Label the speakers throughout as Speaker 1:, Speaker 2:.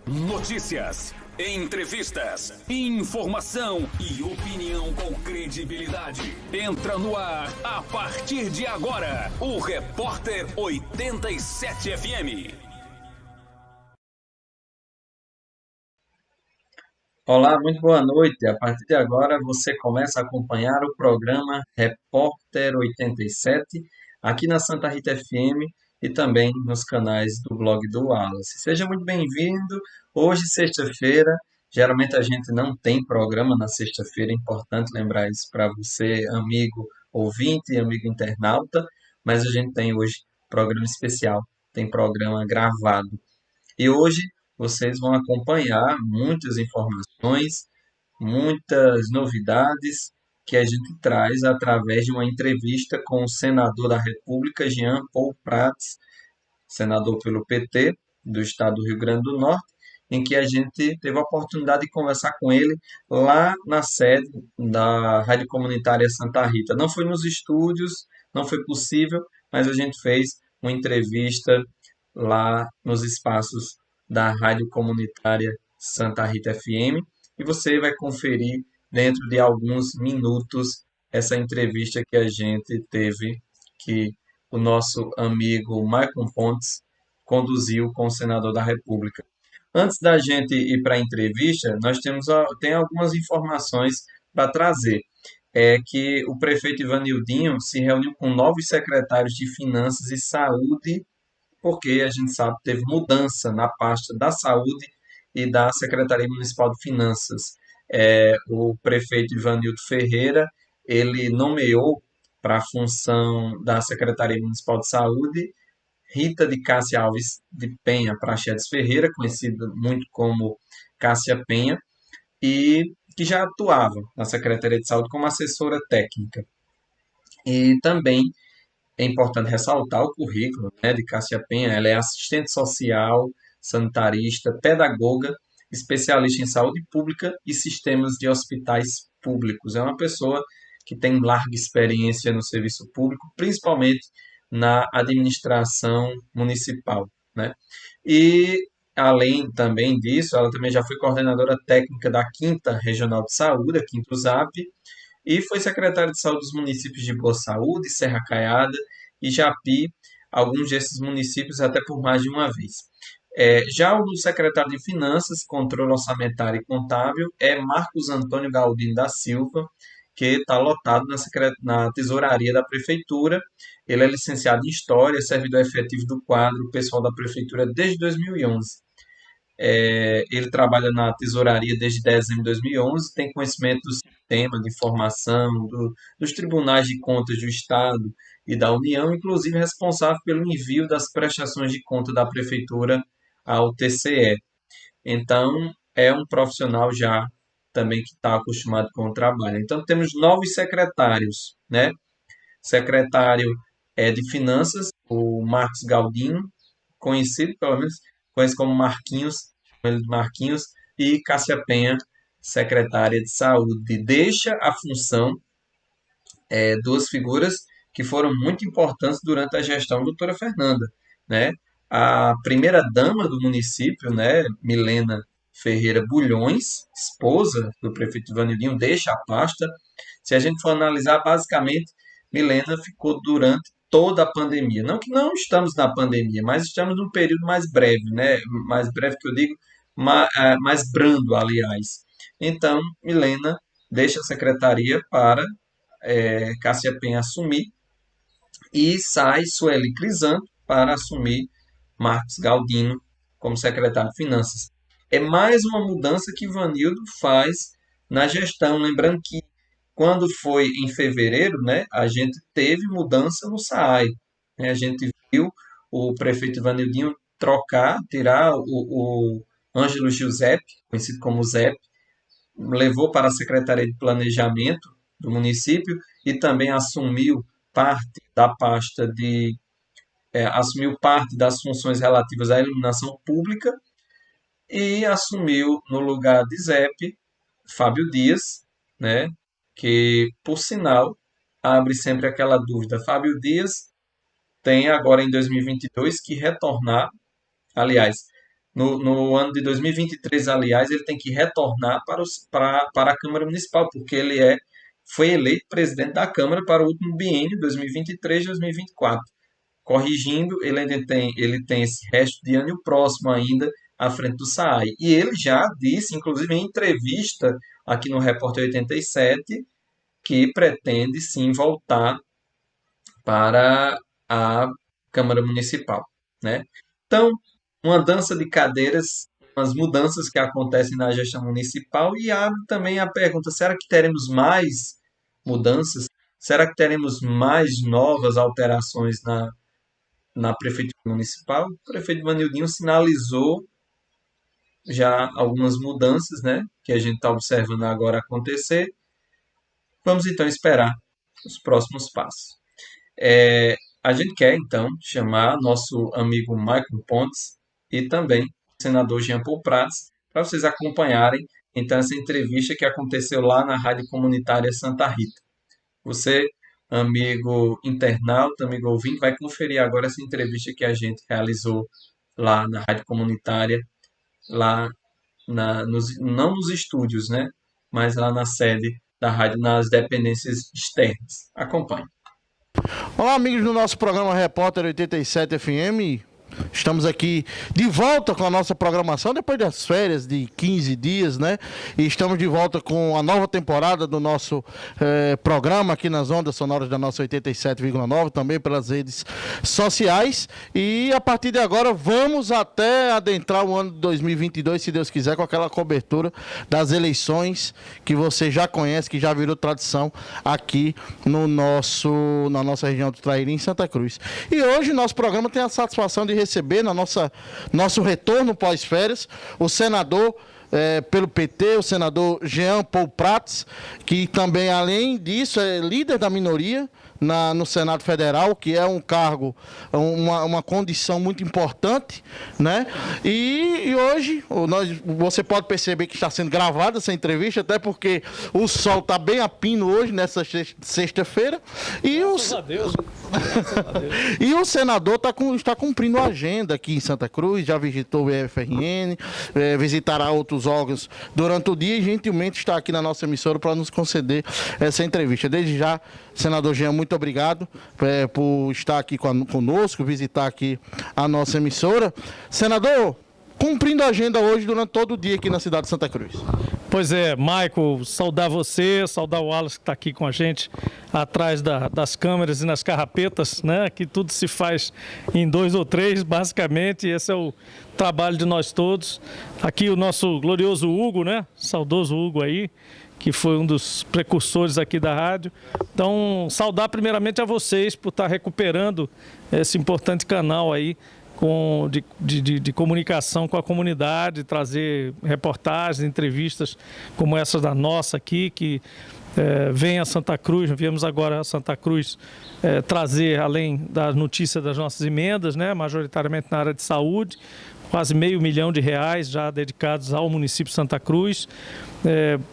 Speaker 1: Notícias, entrevistas, informação e opinião com credibilidade. Entra no ar, a partir de agora, o Repórter 87 FM.
Speaker 2: Olá, muito boa noite. A partir de agora você começa a acompanhar o programa Repórter 87 aqui na Santa Rita FM e também nos canais do blog do Wallace. Seja muito bem-vindo. Hoje, sexta-feira, geralmente a gente não tem programa na sexta-feira, é importante lembrar isso para você, amigo ouvinte e amigo internauta, mas a gente tem hoje programa especial, tem programa gravado. E hoje vocês vão acompanhar muitas informações, muitas novidades que a gente traz através de uma entrevista com o senador da República, Jean Paul Prats, senador pelo PT do estado do Rio Grande do Norte, em que a gente teve a oportunidade de conversar com ele lá na sede da Rádio Comunitária Santa Rita. Não foi nos estúdios, não foi possível, mas a gente fez uma entrevista lá nos espaços da Rádio Comunitária Santa Rita FM e você vai conferir dentro de alguns minutos essa entrevista que a gente teve, que o nosso amigo Maicon Pontes conduziu com o senador da República. Antes da gente ir para a entrevista, nós tem algumas informações para trazer. É que o prefeito Ivanildinho se reuniu com novos secretários de Finanças e Saúde, porque a gente sabe que teve mudança na pasta da Saúde e da Secretaria Municipal de Finanças. O prefeito Ivanildo Ferreira, ele nomeou para a função da Secretaria Municipal de Saúde Rita de Cássia Alves de Penha Prachedes Ferreira, conhecida muito como Cássia Penha, e que já atuava na Secretaria de Saúde como assessora técnica. E também é importante ressaltar o currículo, né, de Cássia Penha. Ela é assistente social, sanitarista, pedagoga, especialista em saúde pública e sistemas de hospitais públicos. É uma pessoa que tem larga experiência no serviço público, principalmente na administração municipal, né? E além também disso, ela também já foi coordenadora técnica da Quinta Regional de Saúde, a Quinta USAP, e foi secretário de saúde dos municípios de Boa Saúde, Serra Caiada e Japi, alguns desses municípios até por mais de uma vez. Já o secretário de Finanças, Controle Orçamentário e Contábil é Marcos Antônio Galdino da Silva, que está lotado na tesouraria da Prefeitura. Ele é licenciado em História, servidor efetivo do quadro pessoal da Prefeitura desde 2011. Ele trabalha na tesouraria desde dezembro de 2011, tem conhecimento do sistema de informação, dos tribunais de contas do Estado e da União, inclusive responsável pelo envio das prestações de conta da Prefeitura ao TCE. Então, é um profissional já também que está acostumado com o trabalho. Então, temos novos secretários, né? Secretário de Finanças, o Marcos Galdino, conhecido pelo menos, conhece como Marquinhos, chama ele de Marquinhos, e Cássia Penha, secretária de Saúde. Deixa a função, duas figuras que foram muito importantes durante a gestão da doutora Fernanda, né? A primeira dama do município, né, Milena Ferreira Bulhões, esposa do prefeito Ivanildinho, deixa a pasta. Se a gente for analisar, basicamente, Milena ficou durante toda a pandemia. Não que não estamos na pandemia, mas estamos num período mais breve, né? Mais breve que eu digo, mais brando, aliás. Então, Milena deixa a secretaria para Cássia Penha assumir e sai Sueli Crisanto para assumir Marcos Galdino como secretário de Finanças. É mais uma mudança que Ivanildo faz na gestão. Lembrando que quando foi em fevereiro, né, a gente teve mudança no SAAI. Né, a gente viu o prefeito Ivanildinho tirar o Ângelo Giuseppe, conhecido como Zep, levou para a Secretaria de Planejamento do município e também parte da pasta de assumiu parte das funções relativas à iluminação pública e assumiu no lugar de Zep Fábio Dias, né? Que, por sinal, abre sempre aquela dúvida. Fábio Dias tem agora em 2022 que retornar, aliás, no ano de 2023, aliás, ele tem que retornar para a Câmara Municipal, porque foi eleito presidente da Câmara para o último biênio, 2023-2024. Corrigindo, ele tem esse resto de ano e o próximo ainda à frente do SAAI. E ele já disse, inclusive em entrevista aqui no Repórter 87, que pretende sim voltar para a Câmara Municipal, né? Então, uma dança de cadeiras, umas mudanças que acontecem na gestão municipal e abre também a pergunta: será que teremos mais mudanças? Será que teremos mais novas alterações na Prefeitura Municipal? O prefeito Vanildinho sinalizou já algumas mudanças, né, que a gente está observando agora acontecer. Vamos então esperar os próximos passos. A gente quer, então, chamar nosso amigo Maicon Pontes e também o senador Jean Paul Prats para vocês acompanharem, então, essa entrevista que aconteceu lá na Rádio Comunitária Santa Rita. Você, amigo internauta, amigo ouvinte, vai conferir agora essa entrevista que a gente realizou lá na Rádio Comunitária, lá não nos estúdios, né? Mas lá na sede da rádio, nas dependências externas. Acompanhe.
Speaker 3: Olá, amigos do nosso programa Repórter 87 FM. Estamos aqui de volta com a nossa programação depois das férias de 15 dias, né? E estamos de volta com a nova temporada do nosso programa aqui nas ondas sonoras da nossa 87,9, também pelas redes sociais. E a partir de agora vamos até adentrar o ano de 2022, se Deus quiser, com aquela cobertura das eleições que você já conhece, que já virou tradição aqui na nossa região do Trairi, em Santa Cruz. E hoje nosso programa tem a satisfação de receber nosso retorno pós-férias o senador pelo PT, o senador Jean Paul Prats, que também, além disso, é líder da minoria no Senado Federal, que é um cargo, uma condição muito importante, né? E hoje você pode perceber que está sendo gravada essa entrevista, até porque o sol está bem a pino hoje, nessa sexta-feira, e
Speaker 4: Graças a Deus.
Speaker 3: e o senador está cumprindo a agenda aqui em Santa Cruz, já visitou o EFRN, visitará outros órgãos durante o dia e gentilmente está aqui na nossa emissora para nos conceder essa entrevista. Desde já, senador Jean, muito obrigado por estar aqui conosco, visitar aqui a nossa emissora. Senador, cumprindo a agenda hoje durante todo o dia aqui na cidade de Santa Cruz.
Speaker 4: Pois é, Michael, saudar você, saudar o Wallace que está aqui com a gente atrás das câmeras e nas carrapetas, né? Que tudo se faz em 2 ou 3, basicamente. Esse é o trabalho de nós todos. Aqui o nosso glorioso Hugo, né? Saudoso Hugo aí, que foi um dos precursores aqui da rádio. Então, saudar primeiramente a vocês por estar recuperando esse importante canal aí de comunicação com a comunidade, trazer reportagens, entrevistas como essa da nossa aqui, que vem a Santa Cruz. Viemos agora a Santa Cruz trazer, além da notícia das nossas emendas, né, majoritariamente na área de saúde, quase R$500 milhão já dedicados ao município de Santa Cruz,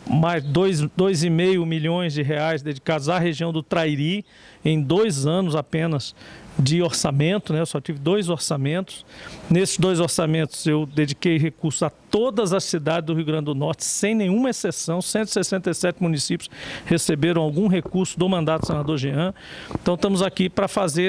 Speaker 4: mais R$2,5 milhões dedicados à região do Trairi, em 2 anos apenas de orçamento, né? Eu só tive 2 orçamentos. Nesses 2 orçamentos eu dediquei recursos a todas as cidades do Rio Grande do Norte, sem nenhuma exceção. 167 municípios receberam algum recurso do mandato do senador Jean. Então estamos aqui para fazer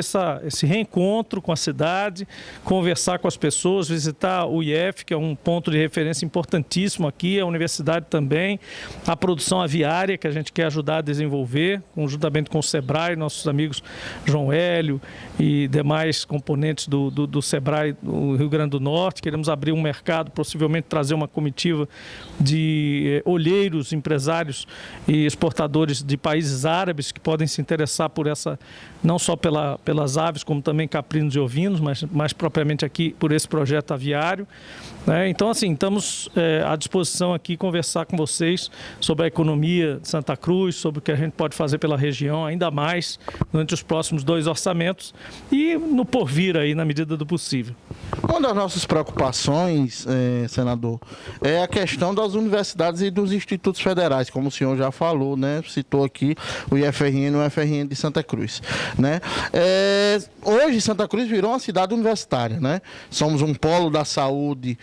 Speaker 4: esse reencontro com a cidade, conversar com as pessoas, visitar o IF, que é um ponto de referência importantíssimo aqui, a universidade também, a produção aviária, que a gente quer ajudar a desenvolver, conjuntamente com o SEBRAE, nossos amigos João Hélio e demais componentes do SEBRAE do Rio Grande do Norte. Queremos abrir um mercado, possivelmente trazer uma comitiva de olheiros, empresários e exportadores de países árabes que podem se interessar por essa, não só pelas aves, como também caprinos e ovinos, mas mais propriamente aqui por esse projeto aviário, né? Então, assim, estamos à disposição aqui conversar com vocês sobre a economia de Santa Cruz, sobre o que a gente pode fazer pela região, ainda mais durante os próximos 2 orçamentos. e no porvir aí, na medida do possível.
Speaker 3: Uma das nossas preocupações, senador, é a questão das universidades e dos institutos federais, como o senhor já falou, né? Citou aqui o IFRN e o UFRN de Santa Cruz, né? Hoje Santa Cruz virou uma cidade universitária, né? Somos um polo da saúde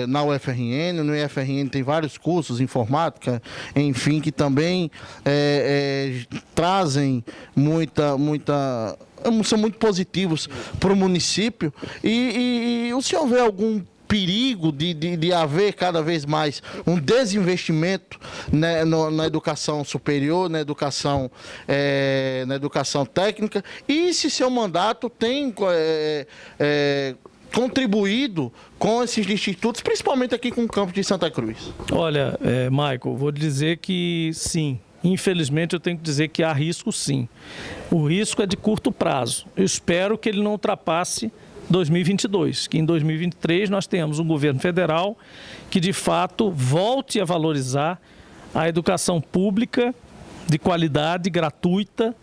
Speaker 3: na UFRN, no IFRN tem vários cursos, informática, enfim, que também trazem são muito positivos para o município. E o senhor vê algum perigo de haver cada vez mais um desinvestimento, né, na educação superior, na educação técnica? E se seu mandato tem contribuído com esses institutos, principalmente aqui com o campus de Santa Cruz?
Speaker 4: Olha, Michael, vou dizer que sim. Infelizmente, eu tenho que dizer que há risco, sim. O risco é de curto prazo. Eu espero que ele não ultrapasse 2022, que em 2023 nós tenhamos um governo federal que, de fato, volte a valorizar a educação pública de qualidade, gratuita,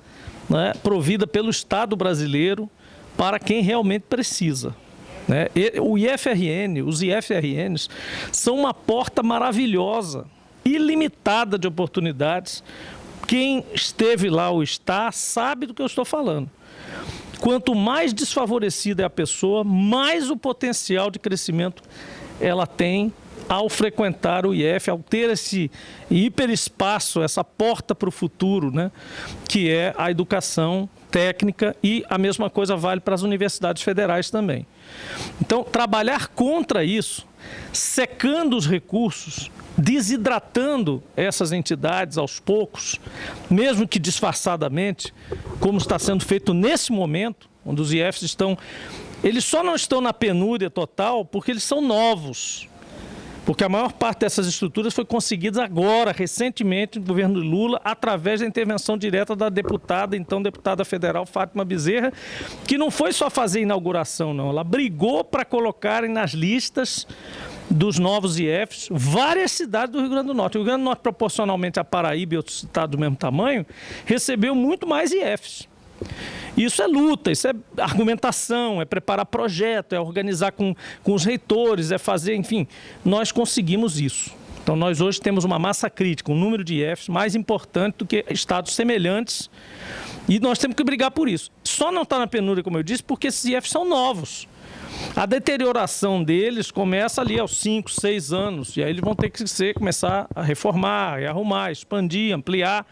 Speaker 4: né, provida pelo Estado brasileiro para quem realmente precisa. Né? O IFRN, os IFRNs, são uma porta maravilhosa, ilimitada de oportunidades. Quem esteve lá ou está sabe do que eu estou falando. Quanto mais desfavorecida é a pessoa, mais o potencial de crescimento ela tem ao frequentar o IF, ao ter esse hiperespaço, essa porta para o futuro, né, que é a educação técnica, e a mesma coisa vale para as universidades federais também. Então, trabalhar contra isso, secando os recursos, desidratando essas entidades aos poucos, mesmo que disfarçadamente, como está sendo feito nesse momento, onde os IFs estão... Eles só não estão na penúria total porque eles são novos. Porque a maior parte dessas estruturas foi conseguida agora, recentemente, no governo Lula, através da intervenção direta da então deputada federal Fátima Bezerra, que não foi só fazer inauguração, não. Ela brigou para colocarem nas listas dos novos IFs várias cidades do Rio Grande do Norte. O Rio Grande do Norte, proporcionalmente a Paraíba e outros estados do mesmo tamanho, recebeu muito mais IFs. Isso é luta, isso é argumentação, é preparar projeto, é organizar com os reitores, é fazer, enfim, nós conseguimos isso. Então nós hoje temos uma massa crítica, um número de IFs mais importante do que estados semelhantes, e nós temos que brigar por isso. Só não está na penúria, como eu disse, porque esses IFs são novos. A deterioração deles começa ali aos 5, 6 anos, e aí eles vão ter que começar a reformar, arrumar, expandir, ampliar.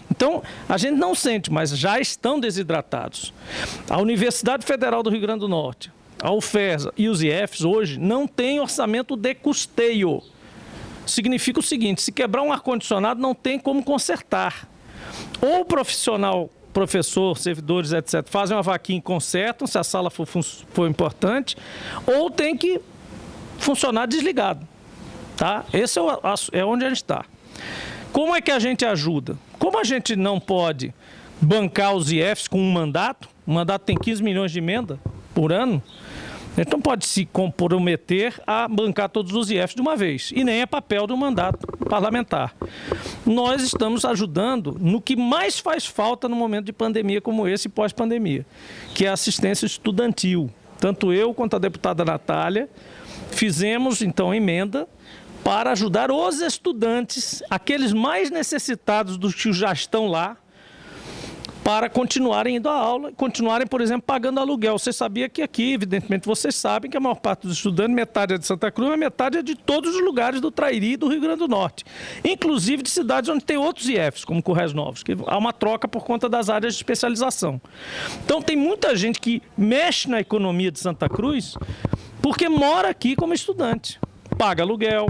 Speaker 4: Então, a gente não sente, mas já estão desidratados. A Universidade Federal do Rio Grande do Norte, a UFESA e os IFs hoje não têm orçamento de custeio. Significa o seguinte: se quebrar um ar-condicionado, não tem como consertar. Ou o professor, servidores, etc., fazem uma vaquinha e consertam, se a sala for importante, ou tem que funcionar desligado. Tá? Esse é onde a gente está. Como é que a gente ajuda? Como a gente não pode bancar os IFs com um mandato tem 15 milhões de emenda por ano, a gente não pode se comprometer a bancar todos os IFs de uma vez, e nem é papel do mandato parlamentar. Nós estamos ajudando no que mais faz falta no momento de pandemia como esse e pós-pandemia, que é a assistência estudantil. Tanto eu quanto a deputada Natália fizemos, então, emenda para ajudar os estudantes, aqueles mais necessitados dos que já estão lá, para continuarem indo à aula, continuarem, por exemplo, pagando aluguel. Você sabia que aqui, evidentemente, vocês sabem que a maior parte dos estudantes, metade é de Santa Cruz, mas metade é de todos os lugares do Trairi e do Rio Grande do Norte. Inclusive de cidades onde tem outros IFs, como Currais Novos, que há uma troca por conta das áreas de especialização. Então, tem muita gente que mexe na economia de Santa Cruz porque mora aqui como estudante. Paga aluguel,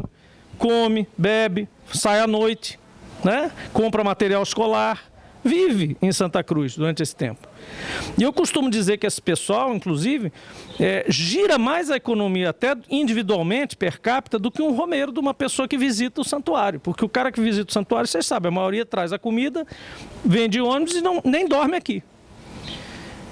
Speaker 4: come, bebe, sai à noite, né? Compra material escolar, vive em Santa Cruz durante esse tempo. E eu costumo dizer que esse pessoal, inclusive, gira mais a economia até individualmente, per capita, do que um romeiro de uma pessoa que visita o santuário. Porque o cara que visita o santuário, vocês sabem, a maioria traz a comida, vem de ônibus e nem dorme aqui.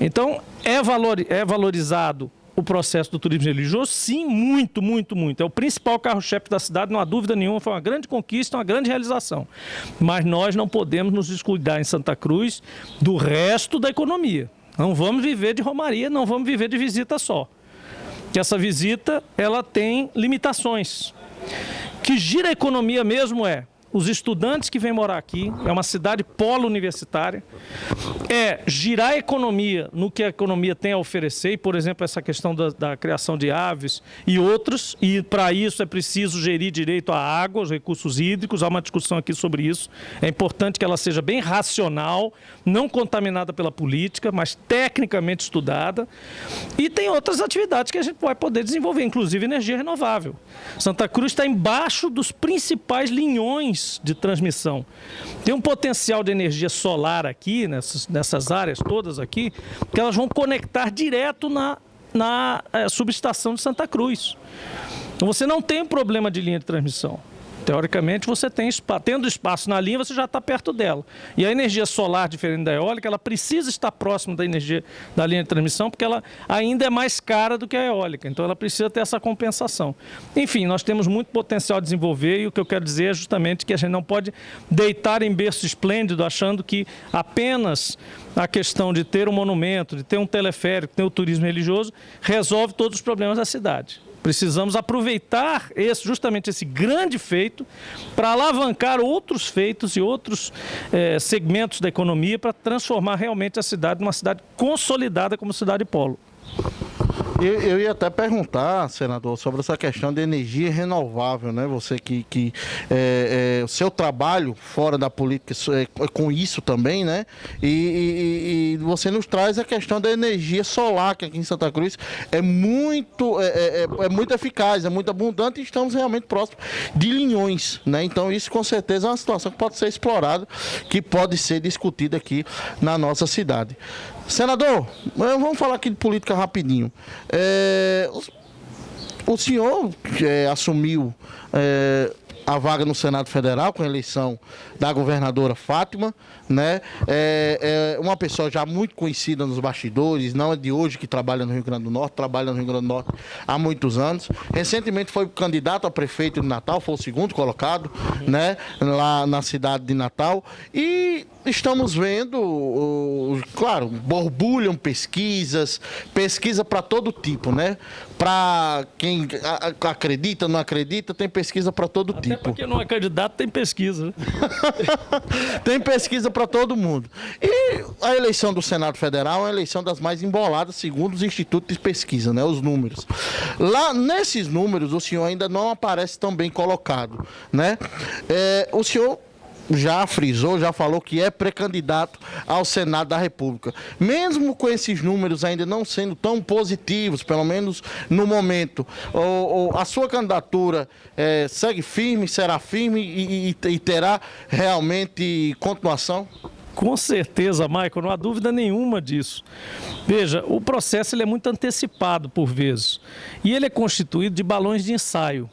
Speaker 4: Então, é valorizado o processo do turismo religioso? Sim, muito, muito, muito. É o principal carro-chefe da cidade, não há dúvida nenhuma, foi uma grande conquista, uma grande realização. Mas nós não podemos nos descuidar em Santa Cruz do resto da economia. Não vamos viver de romaria, não vamos viver de visita só. Que essa visita, ela tem limitações. Que gira a economia mesmo os estudantes que vêm morar aqui, é uma cidade polo universitária, girar a economia no que a economia tem a oferecer, e, por exemplo, essa questão da criação de aves e outros, e para isso é preciso gerir direito à água, os recursos hídricos, há uma discussão aqui sobre isso, é importante que ela seja bem racional, não contaminada pela política, mas tecnicamente estudada, e tem outras atividades que a gente vai poder desenvolver, inclusive energia renovável. Santa Cruz está embaixo dos principais linhões de transmissão. Tem um potencial de energia solar aqui, nessas áreas todas aqui, que elas vão conectar direto na subestação de Santa Cruz. Então você não tem problema de linha de transmissão. Teoricamente, você tendo espaço na linha, você já está perto dela. E a energia solar, diferente da eólica, ela precisa estar próxima da energia da linha de transmissão, porque ela ainda é mais cara do que a eólica. Então, ela precisa ter essa compensação. Enfim, nós temos muito potencial a desenvolver, e o que eu quero dizer é justamente que a gente não pode deitar em berço esplêndido, achando que apenas a questão de ter um monumento, de ter um teleférico, de ter o turismo religioso, resolve todos os problemas da cidade. Precisamos aproveitar justamente esse grande feito para alavancar outros feitos e outros segmentos da economia para transformar realmente a cidade numa cidade consolidada como cidade polo.
Speaker 3: Eu ia até perguntar, senador, sobre essa questão de energia renovável, né? Você o seu trabalho fora da política é com isso também, né? E você nos traz a questão da energia solar, que aqui em Santa Cruz é muito eficaz, é muito abundante, e estamos realmente próximos de linhões, né? Então isso com certeza é uma situação que pode ser explorada, que pode ser discutida aqui na nossa cidade. Senador, vamos falar aqui de política rapidinho. O senhor assumiu a vaga no Senado Federal com a eleição da governadora Fátima, né? É uma pessoa já muito conhecida nos bastidores, não é de hoje que trabalha no Rio Grande do Norte, trabalha no Rio Grande do Norte há muitos anos. Recentemente foi candidato a prefeito de Natal, foi o segundo colocado, né? Lá na cidade de Natal. E estamos vendo, claro, borbulham pesquisa para todo tipo, né? Para quem acredita, não acredita, tem pesquisa para todo tipo.
Speaker 4: Até porque não é candidato, tem pesquisa.
Speaker 3: Tem pesquisa para todo mundo. E a eleição do Senado Federal é uma eleição das mais emboladas, segundo os institutos de pesquisa, né? Os números. Lá, nesses números, o senhor ainda não aparece tão bem colocado, né? O senhor já frisou, já falou que é pré-candidato ao Senado da República. Mesmo com esses números ainda não sendo tão positivos, pelo menos no momento, a sua candidatura segue firme, será firme e terá realmente continuação?
Speaker 4: Com certeza, Michael, não há dúvida nenhuma disso. Veja, o processo ele é muito antecipado por vezes, e ele é constituído de balões de ensaio.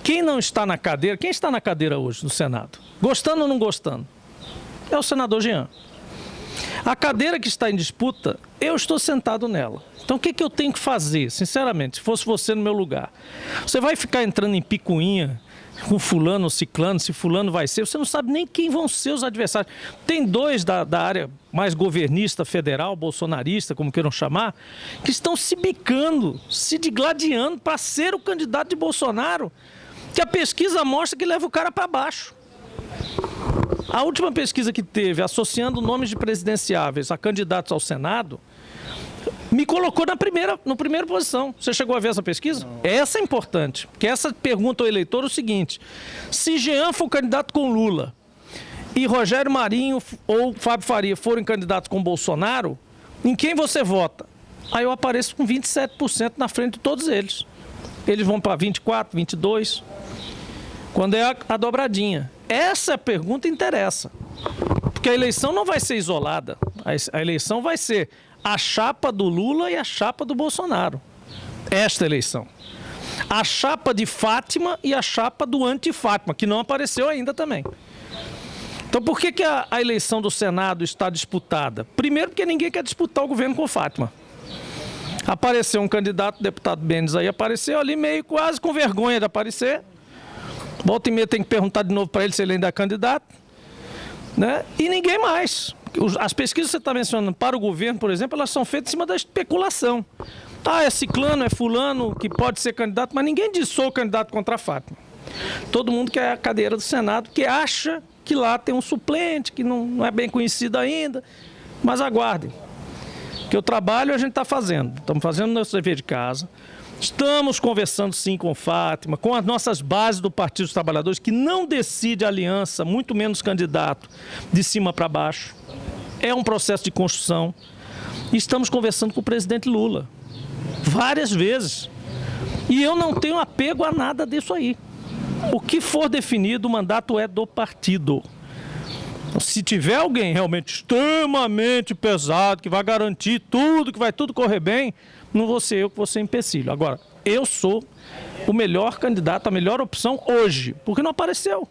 Speaker 4: Quem não está na cadeira, quem está na cadeira hoje no Senado? Gostando ou não gostando? É o senador Jean. A cadeira que está em disputa, eu estou sentado nela. Então o que eu tenho que fazer, sinceramente, se fosse você no meu lugar? Você vai ficar entrando em picuinha com fulano ou ciclano, se fulano vai ser, você não sabe nem quem vão ser os adversários. Tem dois da área mais governista federal, bolsonarista, como queiram chamar, que estão se bicando, se digladiando para ser o candidato de Bolsonaro, que a pesquisa mostra que leva o cara para baixo. A última pesquisa que teve, associando nomes de presidenciáveis a candidatos ao Senado, me colocou na primeira posição. Você chegou a ver essa pesquisa? Não. Essa é importante, porque essa pergunta ao eleitor é o seguinte: se Jean for candidato com Lula e Rogério Marinho ou Fábio Faria forem candidatos com Bolsonaro, em quem você vota? Aí eu apareço com 27% na frente de todos eles. Eles vão para 24, 22, quando é a dobradinha. Essa pergunta interessa, porque a eleição não vai ser isolada, a eleição vai ser a chapa do Lula e a chapa do Bolsonaro. Esta eleição. A chapa de Fátima e a chapa do anti-Fátima, que não apareceu ainda também. Então por que a eleição do Senado está disputada? Primeiro porque ninguém quer disputar o governo com Fátima. Apareceu um candidato, o deputado Benes aí, apareceu ali meio quase com vergonha de aparecer. Volta e meia tem que perguntar de novo para ele se ele ainda é candidato, né? E ninguém mais. As pesquisas que você está mencionando para o governo, por exemplo, elas são feitas em cima da especulação. É ciclano, é fulano que pode ser candidato, mas ninguém diz sou candidato contra a Fátima. Todo mundo quer a cadeira do Senado, que acha que lá tem um suplente, que não é bem conhecido ainda, mas aguardem. Que o trabalho a gente está fazendo. Estamos fazendo nosso dever de casa. Estamos conversando sim com Fátima, com as nossas bases do Partido dos Trabalhadores, que não decide aliança, muito menos candidato, de cima para baixo. É um processo de construção. E estamos conversando com o presidente Lula várias vezes. E eu não tenho apego a nada disso aí. O que for definido, o mandato é do partido. Se tiver alguém realmente extremamente pesado, que vai garantir tudo, que vai tudo correr bem, não vou ser eu que vou ser empecilho. Agora, eu sou o melhor candidato, a melhor opção hoje, porque não apareceu.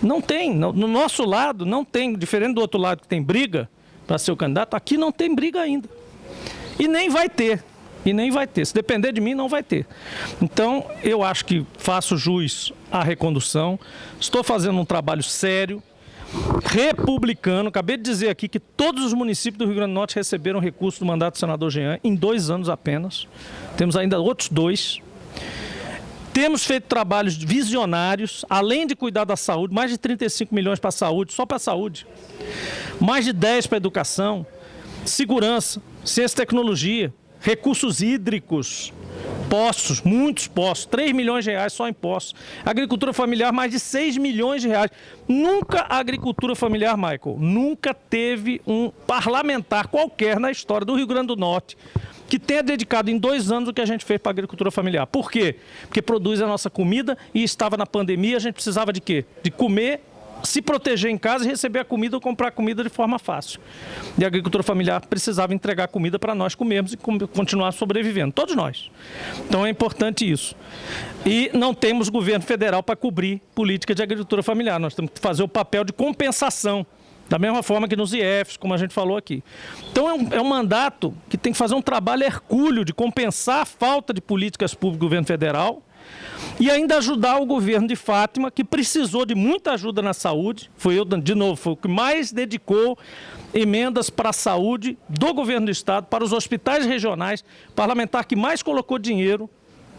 Speaker 4: Não tem, no nosso lado não tem, diferente do outro lado que tem briga para ser o candidato, aqui não tem briga ainda. E nem vai ter. Se depender de mim, não vai ter. Então, eu acho que faço jus à recondução, estou fazendo um trabalho sério, republicano. Acabei de dizer aqui que todos os municípios do Rio Grande do Norte receberam recurso do mandato do senador Jean em 2 anos apenas. Temos ainda outros 2. Temos feito trabalhos visionários, além de cuidar da saúde, mais de 35 milhões para a saúde, só para a saúde. Mais de 10 para a educação, segurança, ciência e tecnologia, recursos hídricos, postos, muitos postos, 3 milhões de reais só em postos. Agricultura familiar, mais de 6 milhões de reais. Nunca a agricultura familiar, Michael, nunca teve um parlamentar qualquer na história do Rio Grande do Norte que tenha dedicado em 2 anos o que a gente fez para a agricultura familiar. Por quê? Porque produz a nossa comida e estava na pandemia, a gente precisava de quê? De comer, se proteger em casa e receber a comida ou comprar comida de forma fácil. E a agricultura familiar precisava entregar comida para nós comermos e continuar sobrevivendo, todos nós. Então é importante isso. E não temos governo federal para cobrir política de agricultura familiar, nós temos que fazer o papel de compensação, da mesma forma que nos IFs, como a gente falou aqui. Então é um mandato que tem que fazer um trabalho hercúleo de compensar a falta de políticas públicas do governo federal, e ainda ajudar o governo de Fátima, que precisou de muita ajuda na saúde. Foi o que mais dedicou emendas para a saúde do governo do Estado, para os hospitais regionais, parlamentar que mais colocou dinheiro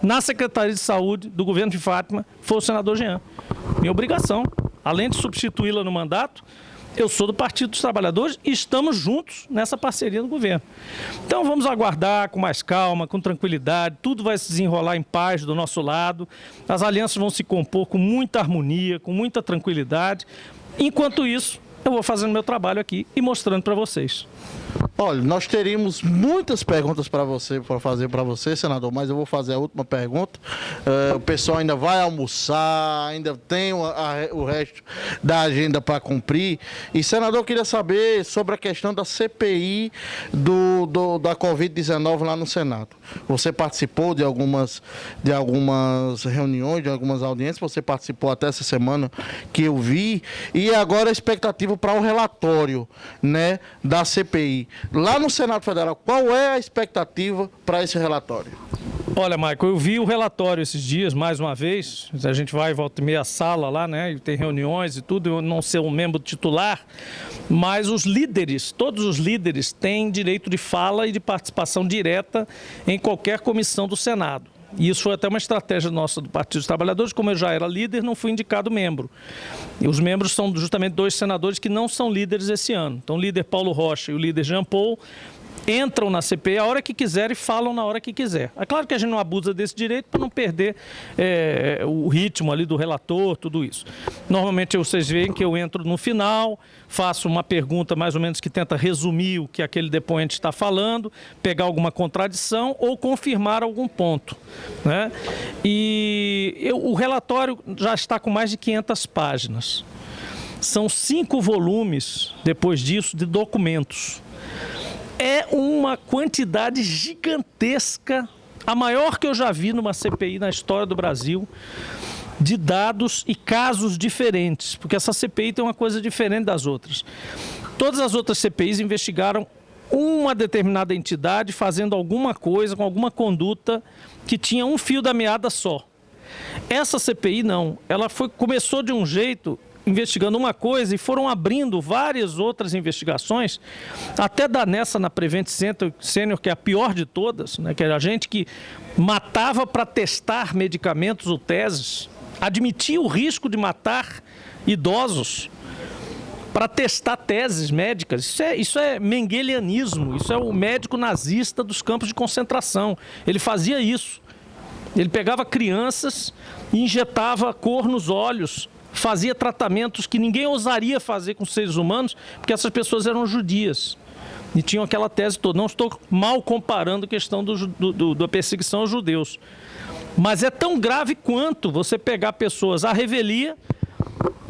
Speaker 4: na Secretaria de Saúde do governo de Fátima, foi o senador Jean. Minha obrigação, além de substituí-la no mandato, eu sou do Partido dos Trabalhadores e estamos juntos nessa parceria do governo. Então vamos aguardar com mais calma, com tranquilidade, tudo vai se desenrolar em paz do nosso lado, as alianças vão se compor com muita harmonia, com muita tranquilidade. Enquanto isso, eu vou fazendo meu trabalho aqui e mostrando para vocês.
Speaker 3: Olha, nós teríamos muitas perguntas para fazer para você, senador, mas eu vou fazer a última pergunta. O pessoal ainda vai almoçar, ainda tem o resto da agenda para cumprir. E, senador, eu queria saber sobre a questão da CPI da Covid-19 lá no Senado. Você participou de algumas reuniões, de algumas audiências, você participou até essa semana que eu vi, e agora a expectativa para o relatório, né, da CPI. Lá no Senado Federal, qual é a expectativa para esse relatório?
Speaker 4: Olha, Michael, eu vi o relatório esses dias, mais uma vez. A gente vai, volta e meia, à sala lá, né? E tem reuniões e tudo. Eu não ser um membro titular, mas os líderes, todos os líderes, têm direito de fala e de participação direta em qualquer comissão do Senado. E isso foi até uma estratégia nossa do Partido dos Trabalhadores. Como eu já era líder, não fui indicado membro. E os membros são justamente 2 senadores que não são líderes esse ano. Então, o líder Paulo Rocha e o líder Jean Paul entram na CPI a hora que quiser e falam na hora que quiser. É claro que a gente não abusa desse direito para não perder o ritmo ali do relator, tudo isso. Normalmente vocês veem que eu entro no final, faço uma pergunta mais ou menos que tenta resumir o que aquele depoente está falando, pegar alguma contradição ou confirmar algum ponto, né? E o relatório já está com mais de 500 páginas. São 5 volumes, depois disso, de documentos. É uma quantidade gigantesca, a maior que eu já vi numa CPI na história do Brasil, de dados e casos diferentes, porque essa CPI tem uma coisa diferente das outras. Todas as outras CPIs investigaram uma determinada entidade fazendo alguma coisa, com alguma conduta que tinha um fio da meada só. Essa CPI não, ela começou de um jeito investigando uma coisa e foram abrindo várias outras investigações, até da nessa na Prevent Senior, que é a pior de todas, né? Que era a gente que matava para testar medicamentos ou teses, admitia o risco de matar idosos para testar teses médicas. Isso é mengelianismo, isso é o médico nazista dos campos de concentração. Ele fazia isso. Ele pegava crianças e injetava cor nos olhos, fazia tratamentos que ninguém ousaria fazer com seres humanos, porque essas pessoas eram judias e tinham aquela tese toda. Não estou mal comparando a questão da perseguição aos judeus, mas é tão grave quanto você pegar pessoas à revelia,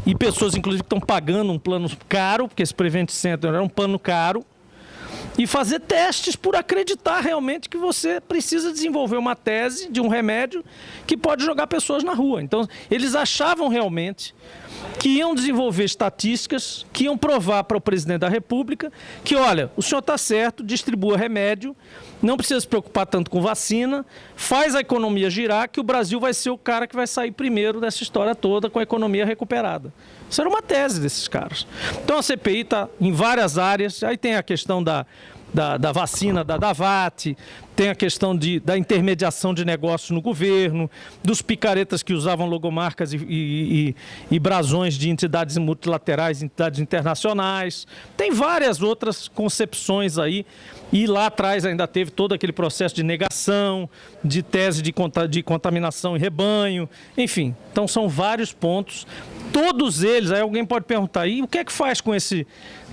Speaker 4: e pessoas, inclusive, que estão pagando um plano caro, porque esse Prevent Center era um plano caro, e fazer testes por acreditar realmente que você precisa desenvolver uma tese de um remédio que pode jogar pessoas na rua. Então, eles achavam realmente que iam desenvolver estatísticas, que iam provar para o presidente da República que, olha, o senhor está certo, distribua remédio, não precisa se preocupar tanto com vacina, faz a economia girar, que o Brasil vai ser o cara que vai sair primeiro dessa história toda com a economia recuperada. Isso era uma tese desses caras. Então a CPI está em várias áreas, aí tem a questão da vacina da Davat, tem a questão da intermediação de negócios no governo, dos picaretas que usavam logomarcas e brasões de entidades multilaterais, entidades internacionais. Tem várias outras concepções aí, e lá atrás ainda teve todo aquele processo de negação, de tese de contaminação em rebanho, enfim. Então são vários pontos, todos eles, aí alguém pode perguntar, e o que é que faz com esse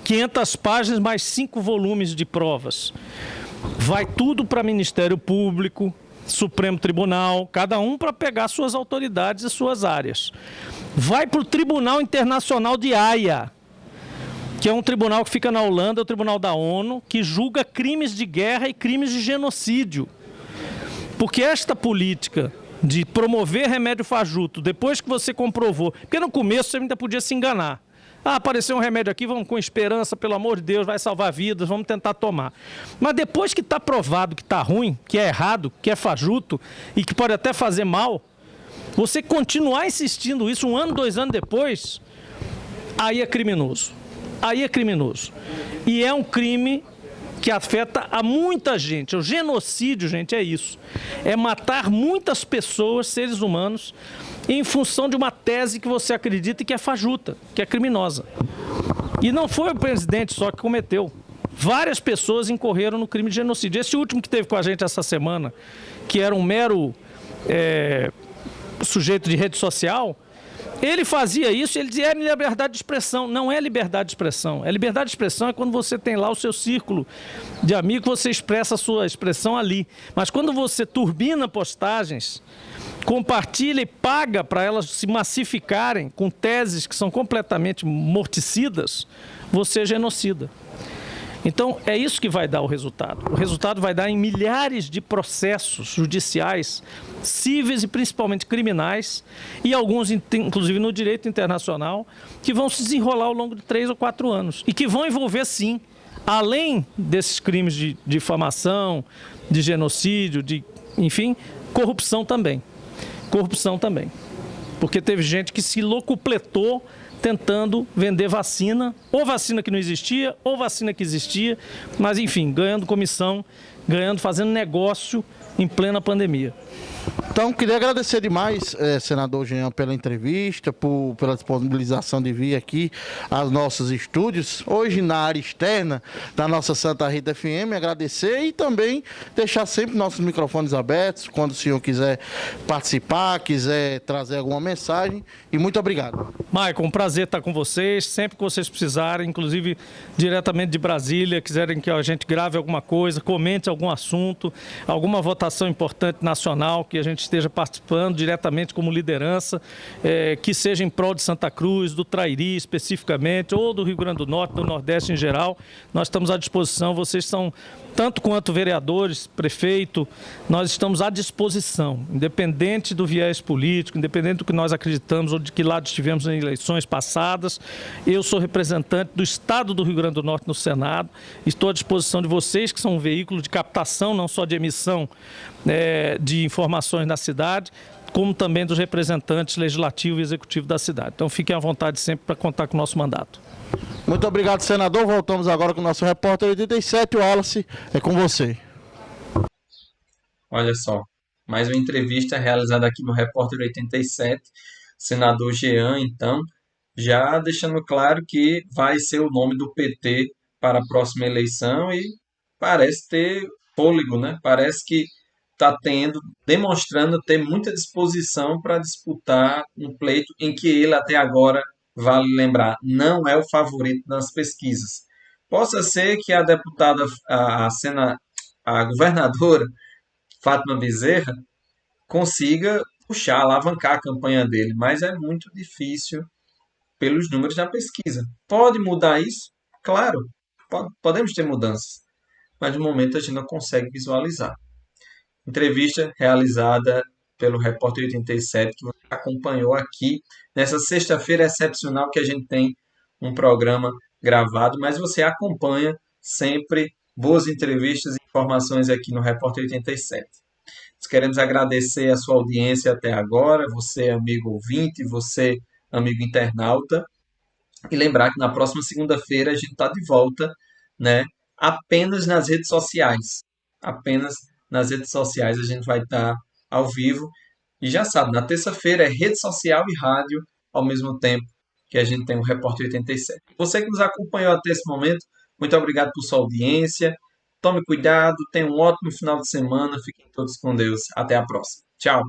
Speaker 4: 500 páginas mais 5 volumes de provas? Vai tudo para Ministério Público, Supremo Tribunal, cada um para pegar suas autoridades e suas áreas. Vai para o Tribunal Internacional de Haia, que é um tribunal que fica na Holanda, é o tribunal da ONU, que julga crimes de guerra e crimes de genocídio. Porque esta política de promover remédio fajuto, depois que você comprovou, porque no começo você ainda podia se enganar. Ah, apareceu um remédio aqui, vamos com esperança, pelo amor de Deus, vai salvar vidas, vamos tentar tomar. Mas depois que está provado que está ruim, que é errado, que é fajuto e que pode até fazer mal, você continuar insistindo isso 1 ano, 2 anos depois, aí é criminoso. Aí é criminoso. E é um crime que afeta a muita gente. O genocídio, gente, é isso. É matar muitas pessoas, seres humanos, em função de uma tese que você acredita e que é fajuta, que é criminosa. E não foi o presidente só que cometeu. Várias pessoas incorreram no crime de genocídio. Esse último que teve com a gente essa semana, que era um mero sujeito de rede social, ele fazia isso, ele dizia, é liberdade de expressão. Não é liberdade de expressão. Liberdade de expressão é quando você tem lá o seu círculo de amigos, você expressa a sua expressão ali. Mas quando você turbina postagens, compartilha e paga para elas se massificarem com teses que são completamente morticidas, você é genocida. Então, é isso que vai dar o resultado. O resultado vai dar em milhares de processos judiciais, cíveis e principalmente criminais, e alguns, inclusive no direito internacional, que vão se desenrolar ao longo de 3 ou 4 anos. E que vão envolver, sim, além desses crimes de difamação, de genocídio, enfim, corrupção também. Corrupção também. Porque teve gente que se locupletou tentando vender vacina, ou vacina que não existia, ou vacina que existia, mas enfim, ganhando comissão, fazendo negócio em plena pandemia.
Speaker 3: Então, queria agradecer demais, senador Jean, pela entrevista, pela disponibilização de vir aqui aos nossos estúdios, hoje na área externa da nossa Santa Rita FM, agradecer e também deixar sempre nossos microfones abertos, quando o senhor quiser participar, quiser trazer alguma mensagem, e muito obrigado.
Speaker 4: Maicon, um prazer estar com vocês, sempre que vocês precisarem, inclusive diretamente de Brasília, quiserem que a gente grave alguma coisa, comente algum assunto, alguma votação importante nacional, que a gente esteja participando diretamente como liderança, que seja em prol de Santa Cruz, do Trairi especificamente, ou do Rio Grande do Norte, do Nordeste em geral, nós estamos à disposição, vocês são, tanto quanto vereadores, prefeito, nós estamos à disposição, independente do viés político, independente do que nós acreditamos ou de que lado estivemos em eleições passadas. Eu sou representante do Estado do Rio Grande do Norte no Senado, estou à disposição de vocês, que são um veículo de captação, não só de emissão de informações na cidade, como também dos representantes legislativo e executivo da cidade. Então fiquem à vontade sempre para contar com o nosso mandato.
Speaker 3: Muito obrigado, senador. Voltamos agora com o nosso repórter 87, o Wallace, é com você.
Speaker 2: Olha só, mais uma entrevista realizada aqui no Repórter 87, senador Jean, então, já deixando claro que vai ser o nome do PT para a próxima eleição e parece ter fôlego, né? Parece que está demonstrando ter muita disposição para disputar um pleito em que ele até agora, vale lembrar, não é o favorito nas pesquisas. Possa ser que a deputada, a governadora Fátima Bezerra consiga puxar, alavancar a campanha dele, mas é muito difícil pelos números da pesquisa. Pode mudar isso? Claro, podemos ter mudanças, mas de momento a gente não consegue visualizar. Entrevista realizada pelo Repórter 87, que você acompanhou aqui nessa sexta-feira excepcional que a gente tem um programa gravado, mas você acompanha sempre boas entrevistas e informações aqui no Repórter 87. Nós queremos agradecer a sua audiência até agora, você amigo ouvinte, você amigo internauta, e lembrar que na próxima segunda-feira a gente está de volta, né, apenas nas redes sociais. Apenas nas redes sociais a gente vai estar ao vivo. E já sabe, na terça-feira é rede social e rádio ao mesmo tempo que a gente tem o Repórter 87. Você que nos acompanhou até esse momento, muito obrigado por sua audiência. Tome cuidado, tenha um ótimo final de semana. Fiquem todos com Deus. Até a próxima. Tchau.